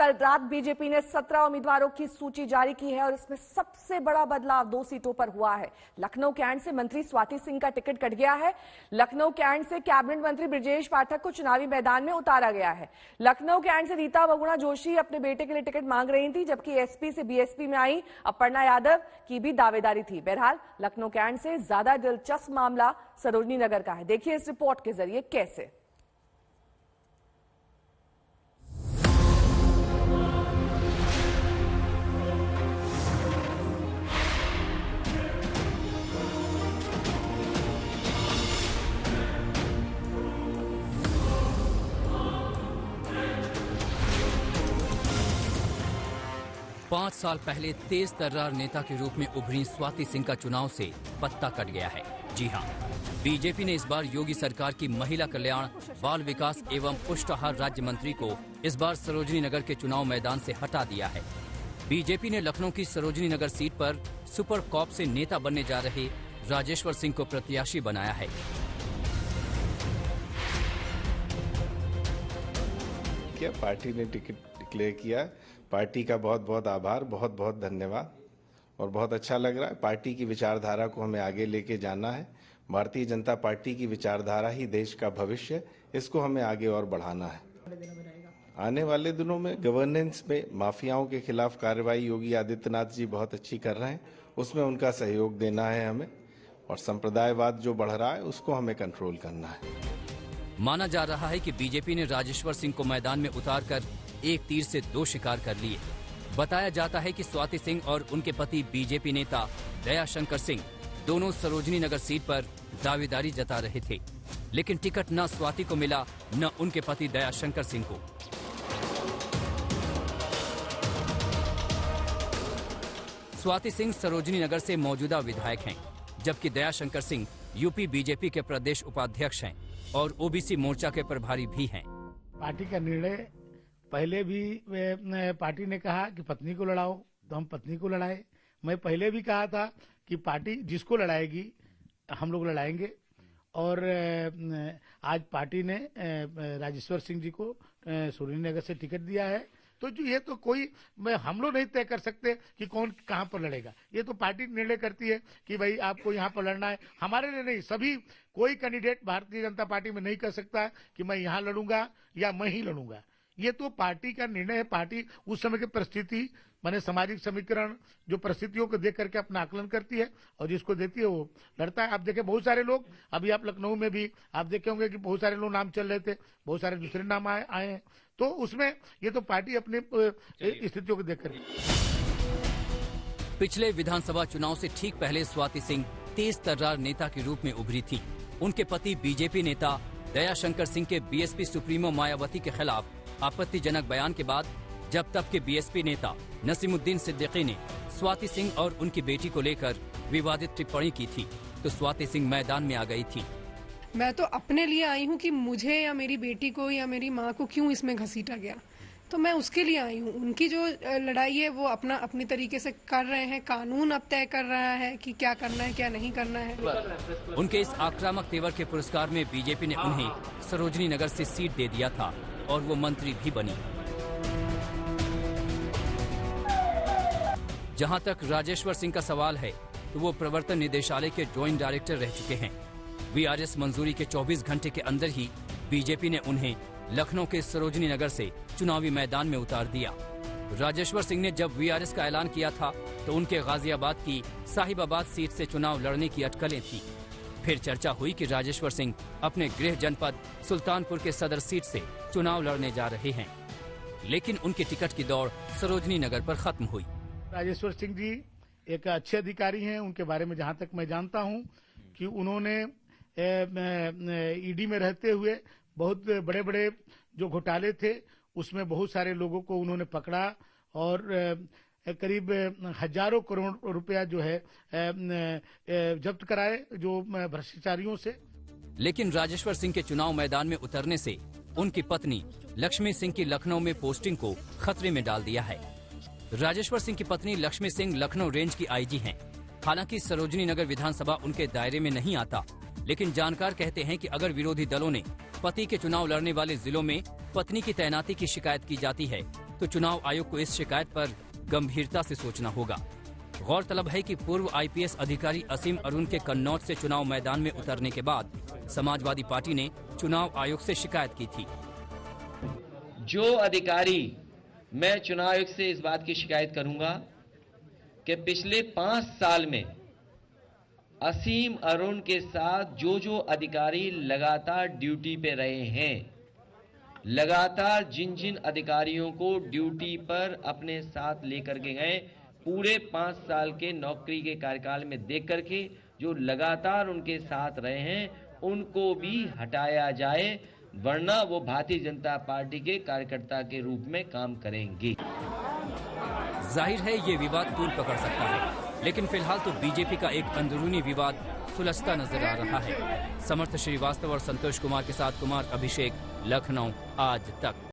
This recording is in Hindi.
कल रात बीजेपी ने 17 उम्मीदवारों की सूची जारी की है और इसमें सबसे बड़ा बदलाव 2 सीटों पर हुआ है। लखनऊ कैंट से मंत्री स्वाति सिंह का टिकट कट गया है। लखनऊ कैंट से कैबिनेट मंत्री ब्रजेश पाठक को चुनावी मैदान में उतारा गया है। लखनऊ कैंट से रीता बहुगुणा जोशी अपने बेटे के लिए टिकट मांग रही थी, जबकि एसपी से बीएसपी में आई अपर्णा यादव की भी दावेदारी थी। बहरहाल लखनऊ कैंट से ज्यादा दिलचस्प मामला सरोजनी नगर का है। देखिए इस रिपोर्ट के जरिए कैसे। 5 साल पहले तेज तर्रार नेता के रूप में उभरी स्वाति सिंह का चुनाव से पत्ता कट गया है। जी हां, बीजेपी ने इस बार योगी सरकार की महिला कल्याण, बाल विकास एवं पुष्टाहार राज्य मंत्री को इस बार सरोजनी नगर के चुनाव मैदान से हटा दिया है। बीजेपी ने लखनऊ की सरोजनी नगर सीट पर सुपर कॉप से नेता बनने जा रहे राजेश्वर सिंह को प्रत्याशी बनाया है। क्या पार्टी ने टिकट डिक्लेयर किया, पार्टी का बहुत बहुत आभार, बहुत बहुत धन्यवाद और बहुत अच्छा लग रहा है। पार्टी की विचारधारा को हमें आगे लेके जाना है। भारतीय जनता पार्टी की विचारधारा ही देश का भविष्य, इसको हमें आगे और बढ़ाना है। आने वाले दिनों में गवर्नेंस में माफियाओं के खिलाफ कार्रवाई योगी आदित्यनाथ जी बहुत अच्छी कर रहे हैं, उसमें उनका सहयोग देना है हमें, और संप्रदायवाद जो बढ़ रहा है उसको हमें कंट्रोल करना है। माना जा रहा है कि बीजेपी ने राजेश्वर सिंह को मैदान में उतारकर एक तीर से 2 शिकार कर लिए। बताया जाता है कि स्वाति सिंह और उनके पति बीजेपी नेता दयाशंकर सिंह दोनों सरोजनी नगर सीट पर दावेदारी जता रहे थे, लेकिन टिकट न स्वाति को मिला न उनके पति दयाशंकर सिंह को। स्वाति सिंह सरोजनी नगर से मौजूदा विधायक हैं, जबकि दयाशंकर सिंह यूपी बीजेपी के प्रदेश उपाध्यक्ष हैं और ओबीसी मोर्चा के प्रभारी भी हैं। पार्टी का निर्णय पहले भी पार्टी ने कहा कि पत्नी को लड़ाओ, तो हम पत्नी को लड़ाए। मैं पहले भी कहा था कि पार्टी जिसको लड़ाएगी हम लोग लड़ाएंगे, और आज पार्टी ने राजेश्वर सिंह जी को सरोजनी नगर से टिकट दिया है। तो जो ये तो कोई हम लोग नहीं तय कर सकते कि कौन कहाँ पर लड़ेगा। ये तो पार्टी निर्णय करती है कि भाई आपको यहाँ पर लड़ना है। हमारे लिए नहीं, सभी कोई कैंडिडेट भारतीय जनता पार्टी में नहीं कर सकता कि मैं यहाँ लड़ूंगा या मैं ही लड़ूंगा। ये तो पार्टी का निर्णय है। पार्टी उस समय की परिस्थिति, माने सामाजिक समीकरण, जो परिस्थितियों को देख करके अपना आकलन करती है और जिसको देती है वो लड़ता है। आप देखें बहुत सारे लोग, अभी आप लखनऊ में भी आप देखे होंगे कि बहुत सारे लोग नाम चल रहे थे, बहुत सारे दूसरे नाम आए हैं। तो उसमें ये तो पार्टी अपनी स्थितियों को देख कर। पिछले विधानसभा चुनाव से ठीक पहले स्वाति सिंह तेज तर्रार नेता के रूप में उभरी थी। उनके पति बीजेपी नेता दयाशंकर सिंह के बीएसपी सुप्रीमो मायावती के खिलाफ आपत्तिजनक बयान के बाद जब तब के बीएसपी नेता नसीमुद्दीन सिद्दीकी ने स्वाति सिंह और उनकी बेटी को लेकर विवादित टिप्पणी की थी, तो स्वाति सिंह मैदान में आ गई थी। मैं तो अपने लिए आई हूँ कि मुझे या मेरी बेटी को या मेरी माँ को क्यों इसमें घसीटा गया, तो मैं उसके लिए आई हूँ। उनकी जो लड़ाई है वो अपनी तरीके से कर रहे हैं। कानून अब तय कर रहा है कि क्या करना है क्या नहीं करना है। उनके इस आक्रामक तेवर के पुरस्कार में बीजेपी ने उन्हें सरोजनी नगर से सीट दे दिया था और वो मंत्री भी बनी। जहां तक राजेश्वर सिंह का सवाल है, तो वो प्रवर्तन निदेशालय के ज्वाइंट डायरेक्टर रह चुके हैं। वीआरएस मंजूरी के 24 घंटे के अंदर ही बीजेपी ने उन्हें लखनऊ के सरोजनी नगर से चुनावी मैदान में उतार दिया। राजेश्वर सिंह ने जब वीआरएस का ऐलान किया था तो उनके गाजियाबाद की साहिबाबाद सीट से चुनाव लड़ने की अटकलें थी। फिर चर्चा हुई कि राजेश्वर सिंह अपने गृह जनपद सुल्तानपुर के सदर सीट से चुनाव लड़ने जा रहे हैं, लेकिन उनकी टिकट की दौड़ सरोजनी नगर पर खत्म हुई। राजेश्वर सिंह जी एक अच्छे अधिकारी हैं। उनके बारे में जहां तक मैं जानता हूं कि उन्होंने ईडी में रहते हुए बहुत बड़े बड़े जो घोटाले थे उसमें बहुत सारे लोगों को उन्होंने पकड़ा और करीब हजारों करोड़ रुपया जो है जब्त कराए जो भ्रष्टाचारियों से। लेकिन राजेश्वर सिंह के चुनाव मैदान में उतरने से उनकी पत्नी लक्ष्मी सिंह की लखनऊ में पोस्टिंग को खतरे में डाल दिया है। राजेश्वर सिंह की पत्नी लक्ष्मी सिंह लखनऊ रेंज की आईजी हैं। हालांकि सरोजनी नगर विधानसभा उनके दायरे में नहीं आता, लेकिन जानकार कहते हैं कि अगर विरोधी दलों ने पति के चुनाव लड़ने वाले जिलों में पत्नी की तैनाती की शिकायत की जाती है तो चुनाव आयोग को इस शिकायत पर गंभीरता से सोचना होगा। गौरतलब है कि पूर्व आईपीएस अधिकारी असीम अरुण के कन्नौज से चुनाव मैदान में उतरने के बाद समाजवादी पार्टी ने चुनाव आयोग से शिकायत की थी। जो अधिकारी, मैं चुनाव आयोग से इस बात की शिकायत करूंगा कि पिछले 5 साल में असीम अरुण के साथ जो अधिकारी लगातार ड्यूटी पे रहे हैं, लगातार जिन अधिकारियों को ड्यूटी पर अपने साथ लेकर के गए, पूरे 5 साल के नौकरी के कार्यकाल में देख करके जो लगातार उनके साथ रहे हैं, उनको भी हटाया जाए, वरना वो भारतीय जनता पार्टी के कार्यकर्ता के रूप में काम करेंगे। जाहिर है ये विवाद तूल पकड़ सकता है, लेकिन फिलहाल तो बीजेपी का एक अंदरूनी विवाद सुलझता नजर आ रहा है। समर्थ श्रीवास्तव और संतोष कुमार के साथ कुमार अभिषेक, लखनऊ, आज तक।